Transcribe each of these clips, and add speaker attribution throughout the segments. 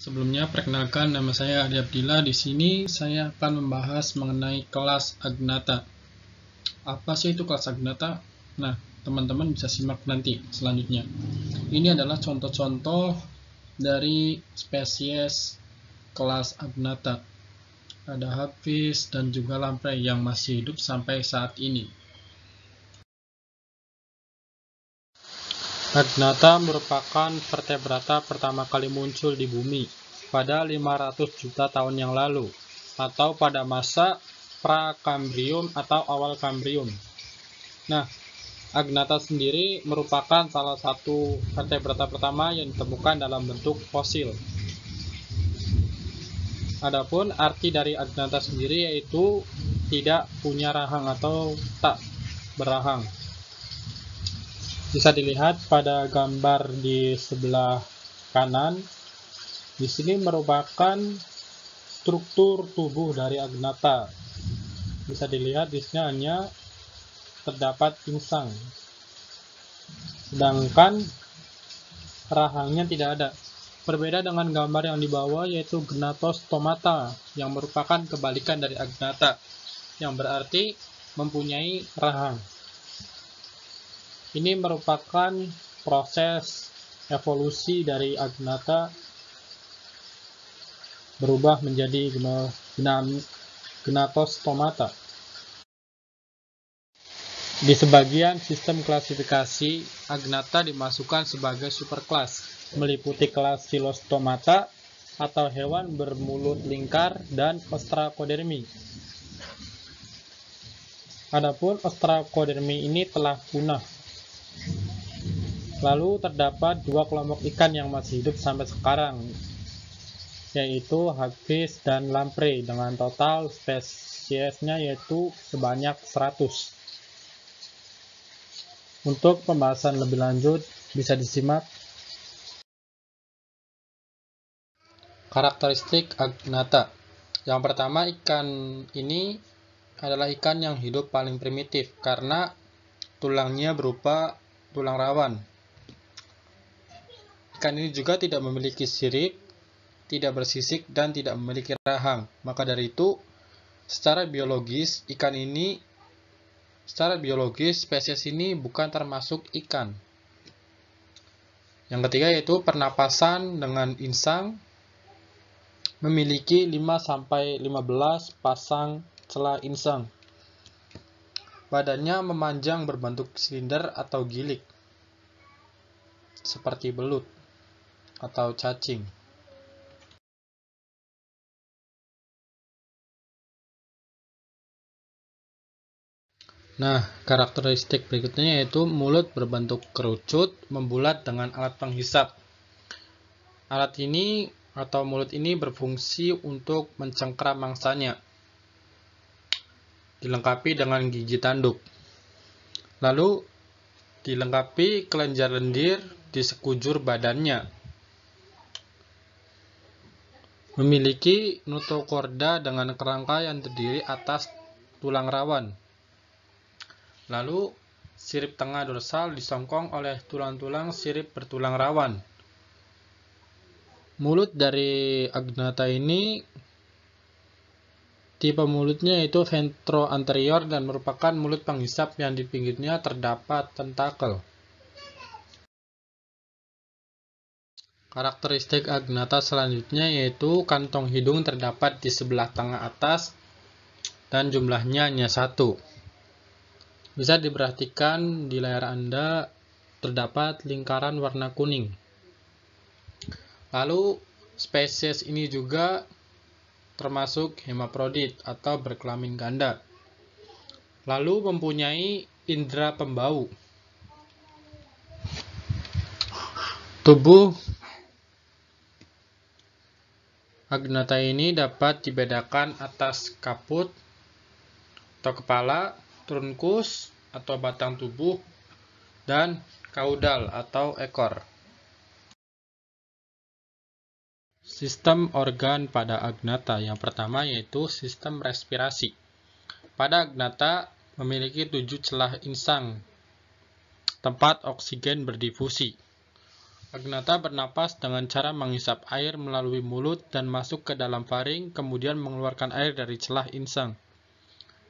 Speaker 1: Sebelumnya, perkenalkan nama saya Adi Abdillah. Di sini saya akan membahas mengenai kelas Agnatha. Apa sih itu kelas Agnatha? Nah, teman-teman bisa simak nanti selanjutnya. Ini adalah contoh-contoh dari spesies kelas Agnatha. Ada Hafiz dan juga lamprey yang masih hidup sampai saat ini. Agnatha merupakan vertebrata pertama kali muncul di bumi pada 500 juta tahun yang lalu, atau pada masa pra-Kambrium atau awal Kambrium. Nah, Agnatha sendiri merupakan salah satu vertebrata pertama yang ditemukan dalam bentuk fosil. Adapun arti dari Agnatha sendiri yaitu tidak punya rahang atau tak berahang. Bisa dilihat pada gambar di sebelah kanan. Di sini merupakan struktur tubuh dari Agnatha. Bisa dilihat di sini hanya terdapat insang, sedangkan rahangnya tidak ada. Berbeda dengan gambar yang di bawah, yaitu Gnatostomata, yang merupakan kebalikan dari Agnatha, yang berarti mempunyai rahang. Ini merupakan proses evolusi dari Agnatha berubah menjadi Gnatostomata. Di sebagian sistem klasifikasi, Agnatha dimasukkan sebagai superkelas, meliputi kelas Silostomata atau hewan bermulut lingkar dan Ostracodermi. Adapun Ostracodermi ini telah punah. Lalu terdapat dua kelompok ikan yang masih hidup sampai sekarang, yaitu Hagfish dan lamprey, dengan total spesiesnya yaitu sebanyak 100. Untuk pembahasan lebih lanjut bisa disimak. Karakteristik Agnatha. Yang pertama, ikan ini adalah ikan yang hidup paling primitif karena tulangnya berupa tulang rawan. Ikan ini juga tidak memiliki sirip, tidak bersisik, dan tidak memiliki rahang. Maka dari itu, secara biologis spesies ini bukan termasuk ikan. Yang ketiga yaitu pernapasan dengan insang, memiliki 5-15 pasang celah insang. Badannya memanjang berbentuk silinder atau gilik, seperti belut atau cacing. Nah, karakteristik berikutnya yaitu mulut berbentuk kerucut, membulat dengan alat penghisap. Alat ini atau mulut ini berfungsi untuk mencengkram mangsanya, dilengkapi dengan gigi tanduk. Lalu dilengkapi kelenjar lendir di sekujur badannya. Memiliki notochorda dengan kerangka yang terdiri atas tulang rawan. Lalu sirip tengah dorsal disongkong oleh tulang-tulang sirip bertulang rawan. Mulut dari Agnatha ini tipe mulutnya yaitu ventroanterior dan merupakan mulut penghisap yang di pinggirnya terdapat tentakel. Karakteristik Agnatha selanjutnya yaitu kantong hidung terdapat di sebelah tengah atas dan jumlahnya hanya 1. Bisa diperhatikan di layar Anda terdapat lingkaran warna kuning. Lalu spesies ini juga termasuk hemaprodit atau berkelamin ganda. Lalu mempunyai indera pembau. Tubuh Agnatha ini dapat dibedakan atas kaput atau kepala, trunkus atau batang tubuh, dan kaudal atau ekor. Sistem organ pada Agnatha yang pertama yaitu sistem respirasi. Pada Agnatha memiliki 7 celah insang, tempat oksigen berdifusi. Agnatha bernapas dengan cara menghisap air melalui mulut dan masuk ke dalam faring, kemudian mengeluarkan air dari celah insang.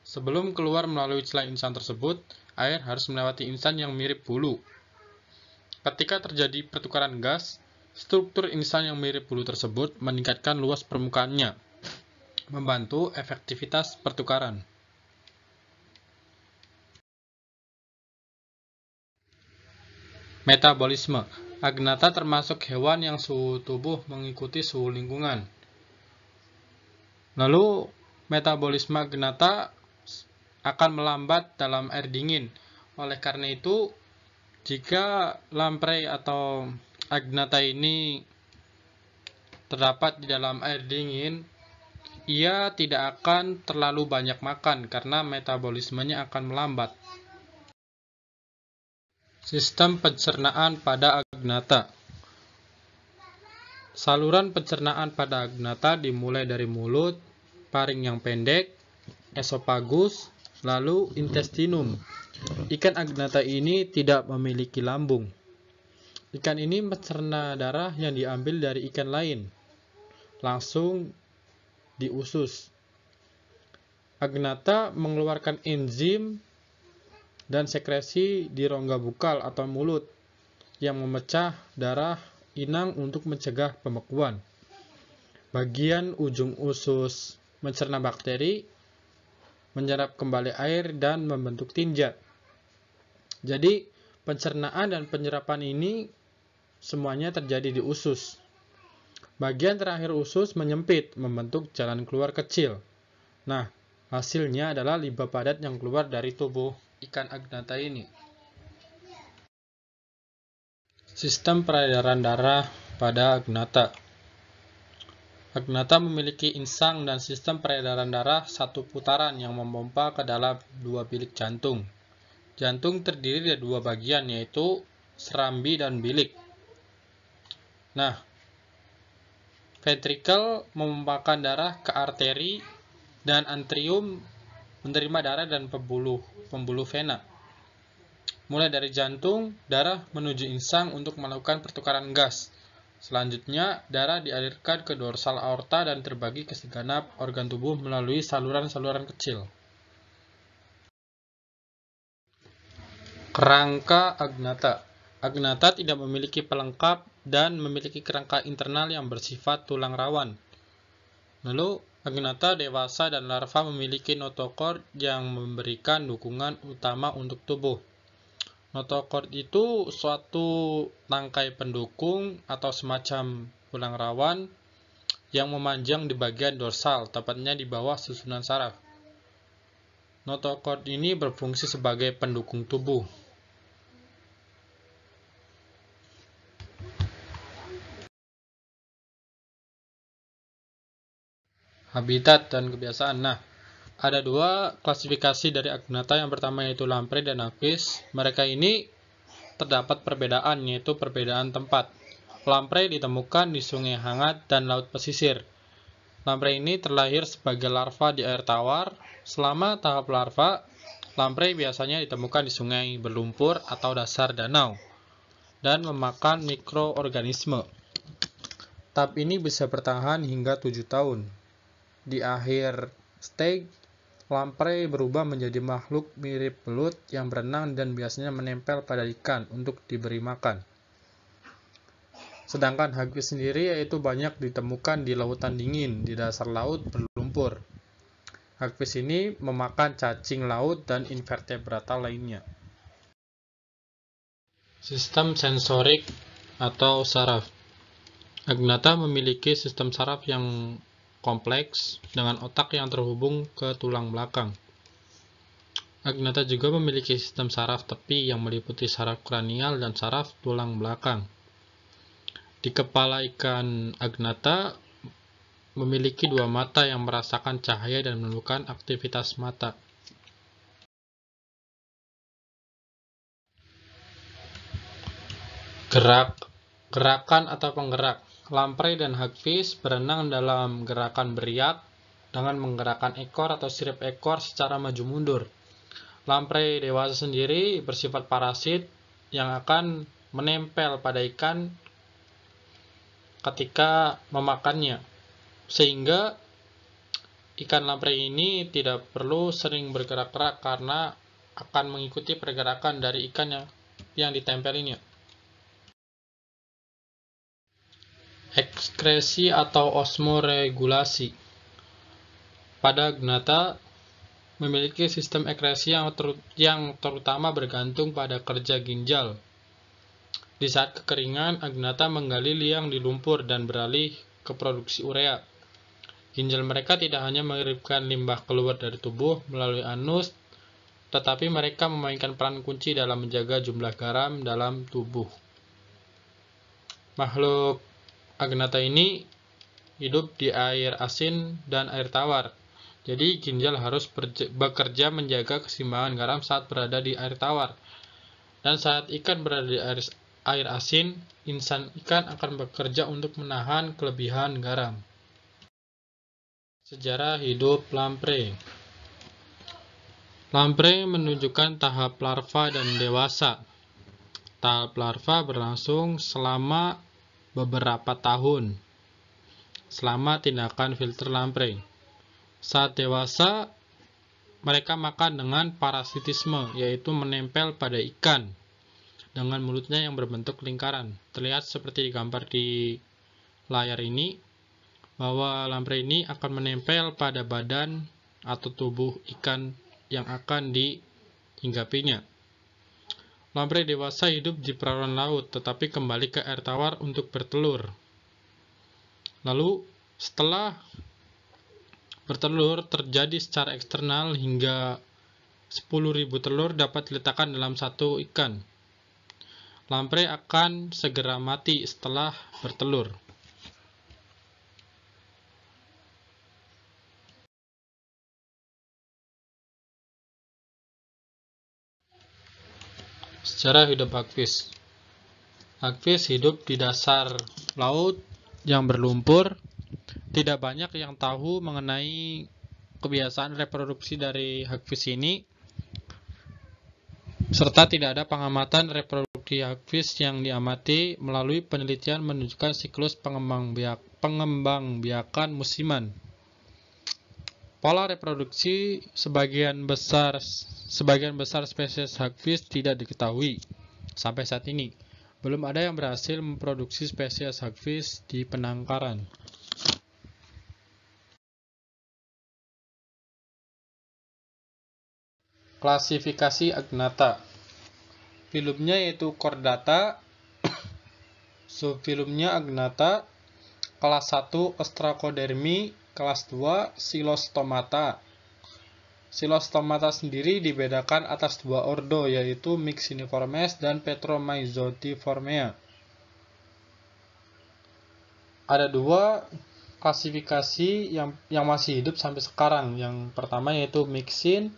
Speaker 1: Sebelum keluar melalui celah insang tersebut, air harus melewati insang yang mirip bulu. Ketika terjadi pertukaran gas, struktur insang yang mirip bulu tersebut meningkatkan luas permukaannya, membantu efektivitas pertukaran. Metabolisme. Agnatha termasuk hewan yang suhu tubuh mengikuti suhu lingkungan. Lalu, metabolisme Agnatha akan melambat dalam air dingin. Oleh karena itu, jika lamprey atau Agnatha ini terdapat di dalam air dingin, ia tidak akan terlalu banyak makan karena metabolismenya akan melambat. Sistem pencernaan pada Agnatha. Saluran pencernaan pada Agnatha dimulai dari mulut, faring yang pendek, esofagus, lalu intestinum. Ikan Agnatha ini tidak memiliki lambung. Ikan ini mencerna darah yang diambil dari ikan lain, langsung di usus. Agnatha mengeluarkan enzim dan sekresi di rongga bukal atau mulut yang memecah darah inang untuk mencegah pembekuan. Bagian ujung usus mencerna bakteri, menyerap kembali air, dan membentuk tinja. Jadi, pencernaan dan penyerapan ini semuanya terjadi di usus. Bagian terakhir usus menyempit, membentuk jalan keluar kecil. Nah, hasilnya adalah limbah padat yang keluar dari tubuh ikan Agnatha ini. Sistem peredaran darah pada Agnatha. Agnatha memiliki insang dan sistem peredaran darah satu putaran yang memompa ke dalam dua bilik jantung. Jantung terdiri dari dua bagian, yaitu serambi dan bilik. Nah, ventrikel memompakan darah ke arteri dan antrium menerima darah dan pembuluh vena. Mulai dari jantung, darah menuju insang untuk melakukan pertukaran gas. Selanjutnya, darah dialirkan ke dorsal aorta dan terbagi ke segenap organ tubuh melalui saluran-saluran kecil. Kerangka Agnatha. Agnatha tidak memiliki pelengkap dan memiliki kerangka internal yang bersifat tulang rawan. Lalu, Agnatha dewasa dan larva memiliki notochord yang memberikan dukungan utama untuk tubuh. Notochord itu suatu tangkai pendukung atau semacam tulang rawan yang memanjang di bagian dorsal, tepatnya di bawah susunan saraf. Notochord ini berfungsi sebagai pendukung tubuh. Habitat dan kebiasaan. Nah, ada dua klasifikasi dari Agnatha. Yang pertama yaitu lamprey dan hagfish. Mereka ini terdapat perbedaan, yaitu perbedaan tempat. Lamprey ditemukan di sungai hangat dan laut pesisir. Lamprey ini terlahir sebagai larva di air tawar. Selama tahap larva, lamprey biasanya ditemukan di sungai berlumpur atau dasar danau dan memakan mikroorganisme. Tahap ini bisa bertahan hingga 7 tahun. Di akhir stage, lamprey berubah menjadi makhluk mirip belut yang berenang dan biasanya menempel pada ikan untuk diberi makan. Sedangkan hagfish sendiri yaitu banyak ditemukan di lautan dingin, di dasar laut berlumpur. Hagfish ini memakan cacing laut dan invertebrata lainnya. Sistem sensorik atau saraf. Agnatha memiliki sistem saraf yang kompleks dengan otak yang terhubung ke tulang belakang. Agnatha juga memiliki sistem saraf tepi yang meliputi saraf kranial dan saraf tulang belakang. Di kepala ikan Agnatha memiliki dua mata yang merasakan cahaya dan menentukan aktivitas mata. Gerakan atau penggerak. Lamprey dan hagfish berenang dalam gerakan beriak dengan menggerakkan ekor atau sirip ekor secara maju mundur. Lamprey dewasa sendiri bersifat parasit yang akan menempel pada ikan ketika memakannya, sehingga ikan lamprey ini tidak perlu sering bergerak-gerak karena akan mengikuti pergerakan dari ikan yang ditempelinya. Ekskresi atau osmoregulasi. Pada agnatha memiliki sistem ekskresi yang terutama bergantung pada kerja ginjal. Di saat kekeringan, agnatha menggali liang di lumpur dan beralih ke produksi urea. Ginjal mereka tidak hanya mengirimkan limbah keluar dari tubuh melalui anus, tetapi mereka memainkan peran kunci dalam menjaga jumlah garam dalam tubuh. Makhluk agnatha ini hidup di air asin dan air tawar. Jadi ginjal harus bekerja menjaga keseimbangan garam saat berada di air tawar. Dan saat ikan berada di air asin, insan ikan akan bekerja untuk menahan kelebihan garam. Sejarah hidup lamprey. Lamprey menunjukkan tahap larva dan dewasa. Tahap larva berlangsung selama beberapa tahun, selama tindakan filter lamprey. Saat dewasa, mereka makan dengan parasitisme, yaitu menempel pada ikan dengan mulutnya yang berbentuk lingkaran. Terlihat seperti digambar di layar ini, bahwa lamprey ini akan menempel pada badan atau tubuh ikan yang akan dihinggapinya. Lamprey dewasa hidup di perairan laut, tetapi kembali ke air tawar untuk bertelur. Lalu, setelah bertelur terjadi secara eksternal hingga 10.000 telur dapat diletakkan dalam satu ikan. Lamprey akan segera mati setelah bertelur. Sejarah hidup hagfish. Hagfish hidup di dasar laut yang berlumpur. Tidak banyak yang tahu mengenai kebiasaan reproduksi dari hagfish ini, serta tidak ada pengamatan reproduksi hagfish yang diamati melalui penelitian menunjukkan siklus pengembangbiakan musiman. Pola reproduksi sebagian besar spesies hagfish tidak diketahui sampai saat ini. Belum ada yang berhasil memproduksi spesies hagfish di penangkaran. Klasifikasi agnatha. Filumnya yaitu Chordata, subfilumnya agnatha, kelas 1 Ostracodermi, kelas 2 Silostomata. Silostomata sendiri dibedakan atas dua ordo, yaitu Myxiniformes dan Petromyzotiformea. Ada dua klasifikasi yang masih hidup sampai sekarang. Yang pertama yaitu Myxin,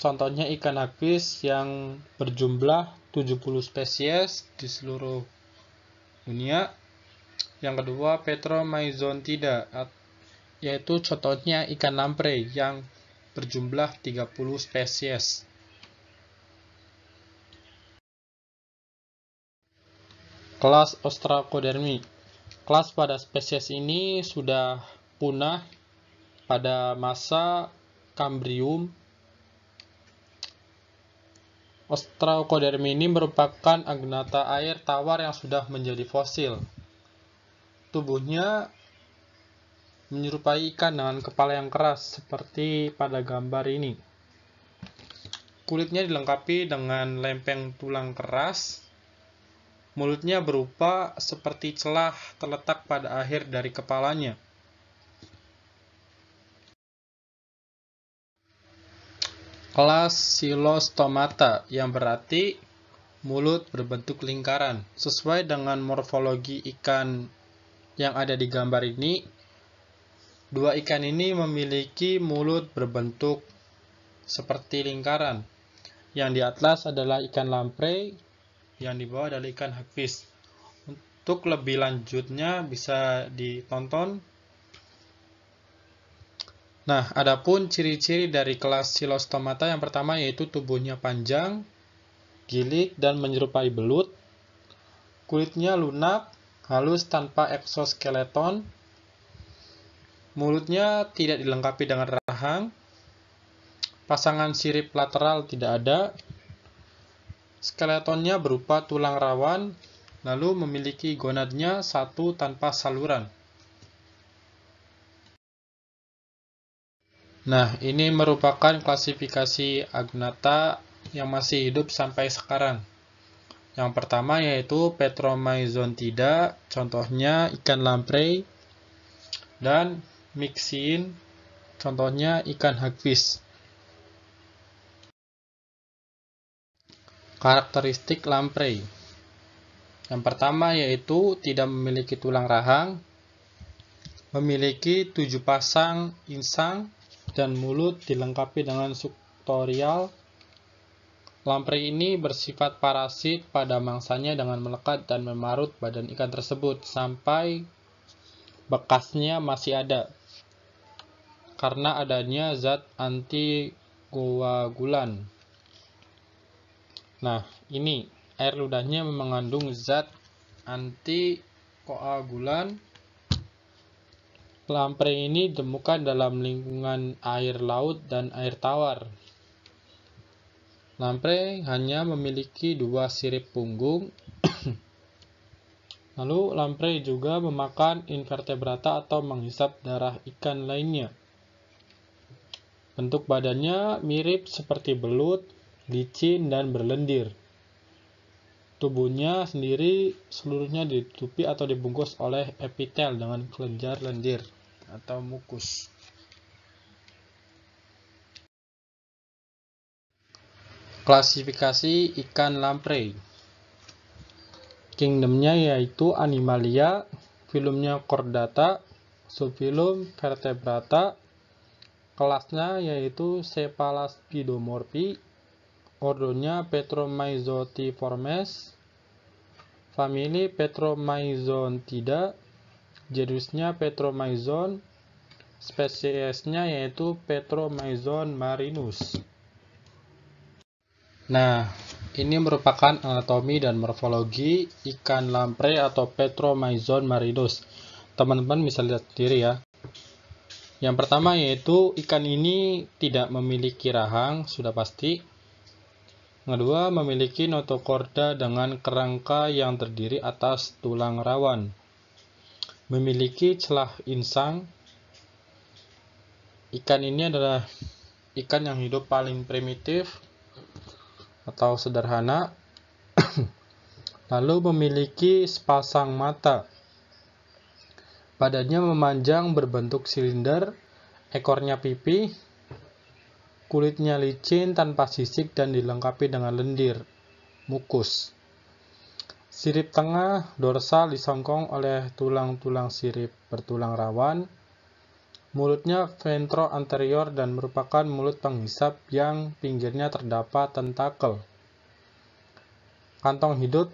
Speaker 1: contohnya ikan hagfish yang berjumlah 70 spesies di seluruh dunia. Yang kedua Petromyzontida, yaitu contohnya ikan lamprey yang berjumlah 30 spesies. Kelas Ostracodermi. Kelas pada spesies ini sudah punah pada masa Kambrium. Ostracodermi ini merupakan agnatha air tawar yang sudah menjadi fosil. Tubuhnya menyerupai ikan dengan kepala yang keras seperti pada gambar ini. Kulitnya dilengkapi dengan lempeng tulang keras. Mulutnya berupa seperti celah terletak pada akhir dari kepalanya. Kelas Silostomata, yang berarti mulut berbentuk lingkaran. Sesuai dengan morfologi ikan yang ada di gambar ini, dua ikan ini memiliki mulut berbentuk seperti lingkaran. Yang di atas adalah ikan lamprey, yang di bawah adalah ikan hagfish. Untuk lebih lanjutnya bisa ditonton. Nah, adapun ciri-ciri dari kelas Silostomata yang pertama yaitu tubuhnya panjang, gilik dan menyerupai belut. Kulitnya lunak, halus tanpa eksoskeleton. Mulutnya tidak dilengkapi dengan rahang. Pasangan sirip lateral tidak ada. Skeletonnya berupa tulang rawan, lalu memiliki gonadnya satu tanpa saluran. Nah, ini merupakan klasifikasi Agnatha yang masih hidup sampai sekarang. Yang pertama yaitu Petromyzontida, contohnya ikan lamprey, dan Myxine, contohnya ikan hagfish. Karakteristik lamprey. Yang pertama yaitu tidak memiliki tulang rahang, memiliki 7 pasang insang, dan mulut dilengkapi dengan subtorial. Lamprey ini bersifat parasit pada mangsanya dengan melekat dan memarut badan ikan tersebut sampai bekasnya masih ada karena adanya zat antikoagulan. Nah, ini air ludahnya mengandung zat antikoagulan. Lamprey ini ditemukan dalam lingkungan air laut dan air tawar. Lamprey hanya memiliki 2 sirip punggung. Lalu lamprey juga memakan invertebrata atau menghisap darah ikan lainnya. Bentuk badannya mirip seperti belut, licin, dan berlendir. Tubuhnya sendiri seluruhnya ditutupi atau dibungkus oleh epitel dengan kelenjar lendir atau mukus. Klasifikasi ikan lamprey. Kingdomnya yaitu Animalia, filumnya Chordata, subfilum Vertebrata, kelasnya yaitu Cephalaspidomorphi, ordonya Petromyzotiformes, famili Petromyzontida, genusnya Petromyzon, spesiesnya yaitu Petromyzon marinus. Nah, ini merupakan anatomi dan morfologi ikan lamprey atau Petromyzon marinus. Teman-teman bisa lihat sendiri ya. Yang pertama yaitu ikan ini tidak memiliki rahang, sudah pasti. Kedua, memiliki notochorda dengan kerangka yang terdiri atas tulang rawan. Memiliki celah insang. Ikan ini adalah ikan yang hidup paling primitif atau sederhana. Lalu memiliki sepasang mata. Badannya memanjang berbentuk silinder, ekornya pipih, kulitnya licin tanpa sisik dan dilengkapi dengan lendir, mukus. Sirip tengah dorsal disongkong oleh tulang-tulang sirip bertulang rawan. Mulutnya ventro anterior dan merupakan mulut penghisap yang pinggirnya terdapat tentakel. Kantong hidung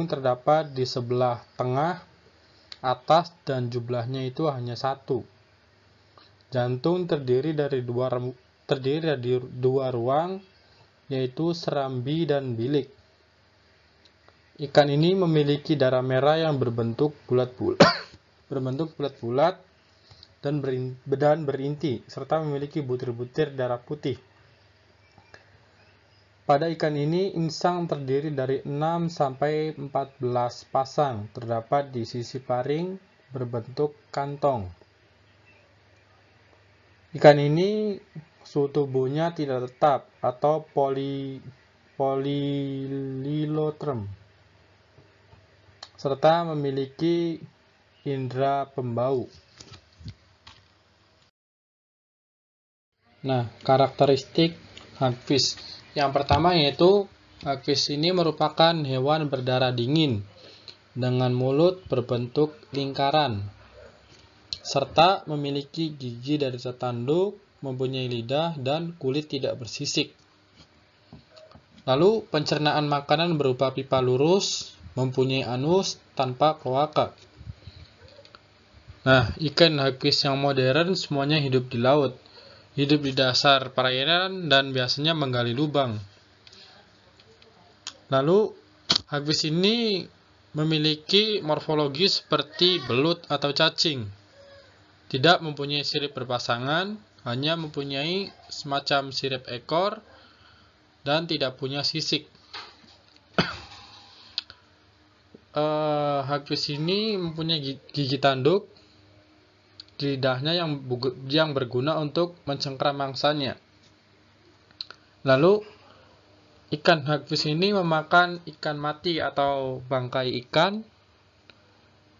Speaker 1: terdapat di sebelah tengah, atas, dan jumlahnya itu hanya 1. Jantung terdiri dari dua ruang, yaitu serambi dan bilik. Ikan ini memiliki darah merah yang berbentuk bulat-bulat dan berinti, serta memiliki butir-butir darah putih. Pada ikan ini, insang terdiri dari 6 sampai 14 pasang, terdapat di sisi paring berbentuk kantong. Ikan ini suhu tubuhnya tidak tetap atau polylilotrem, serta memiliki indera pembau. Nah, karakteristik hagfish. Yang pertama yaitu hagfish ini merupakan hewan berdarah dingin dengan mulut berbentuk lingkaran, serta memiliki gigi dari tanduk, mempunyai lidah, dan kulit tidak bersisik. Lalu pencernaan makanan berupa pipa lurus, mempunyai anus tanpa kloaka. Nah, ikan hagfish yang modern semuanya hidup di laut, hidup di dasar perairan, dan biasanya menggali lubang. Lalu hagfish ini memiliki morfologi seperti belut atau cacing. Tidak mempunyai sirip berpasangan, hanya mempunyai semacam sirip ekor dan tidak punya sisik. Hagfish ini mempunyai gigi tanduk di lidahnya yang berguna untuk mencengkram mangsanya. Lalu ikan hagfish ini memakan ikan mati atau bangkai ikan.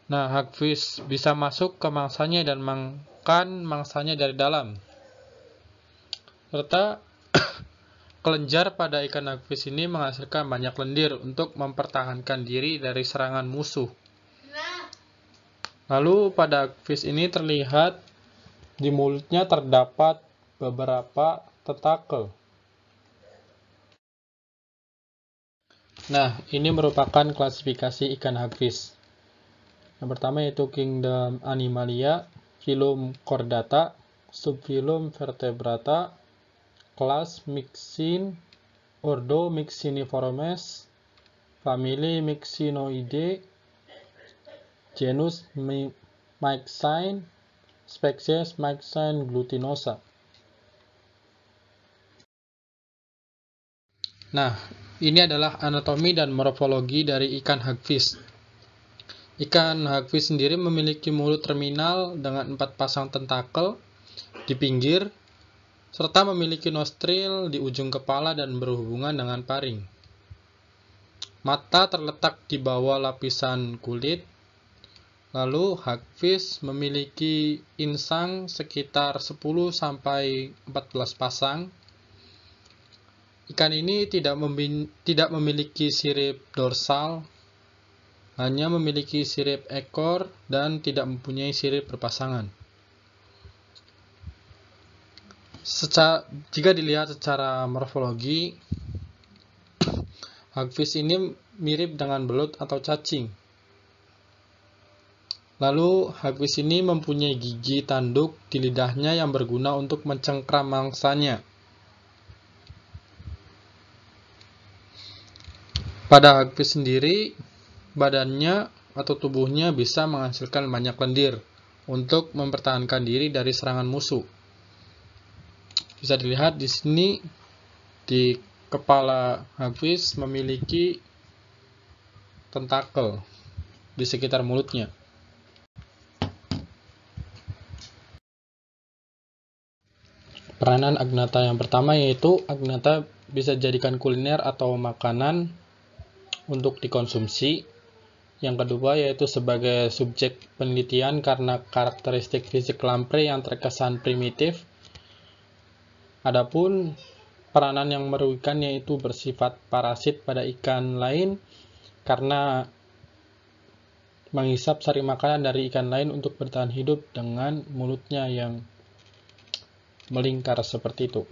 Speaker 1: Nah, hagfish bisa masuk ke mangsanya dan makan mangsanya dari dalam. Serta kelenjar pada ikan hagfish ini menghasilkan banyak lendir untuk mempertahankan diri dari serangan musuh. Lalu pada hagfish ini terlihat di mulutnya terdapat beberapa tentakel. Nah, ini merupakan klasifikasi ikan hagfish. Yang pertama yaitu Kingdom Animalia, Phylum Chordata, Subphylum Vertebrata, kelas Myxine, Ordo Myxiniformes, famili Myxinoideae, genus Myxine, spesies Myxine glutinosa. Nah, ini adalah anatomi dan morfologi dari ikan hagfish. Ikan hagfish sendiri memiliki mulut terminal dengan 4 pasang tentakel di pinggir, serta memiliki nostril di ujung kepala dan berhubungan dengan paring. Mata terletak di bawah lapisan kulit. Lalu hagfish memiliki insang sekitar 10-14 pasang. Ikan ini tidak memiliki sirip dorsal, hanya memiliki sirip ekor dan tidak mempunyai sirip berpasangan. Jika dilihat secara morfologi, hagfish ini mirip dengan belut atau cacing. Lalu hagfish ini mempunyai gigi tanduk di lidahnya yang berguna untuk mencengkram mangsanya. Pada hagfish sendiri, badannya atau tubuhnya bisa menghasilkan banyak lendir untuk mempertahankan diri dari serangan musuh. Bisa dilihat di sini di kepala hagfish memiliki tentakel di sekitar mulutnya. Peranan agnatha yang pertama yaitu agnatha bisa dijadikan kuliner atau makanan untuk dikonsumsi. Yang kedua yaitu sebagai subjek penelitian karena karakteristik fisik lamprey yang terkesan primitif. Adapun peranan yang merugikan yaitu bersifat parasit pada ikan lain karena menghisap sari makanan dari ikan lain untuk bertahan hidup dengan mulutnya yang melingkar seperti itu.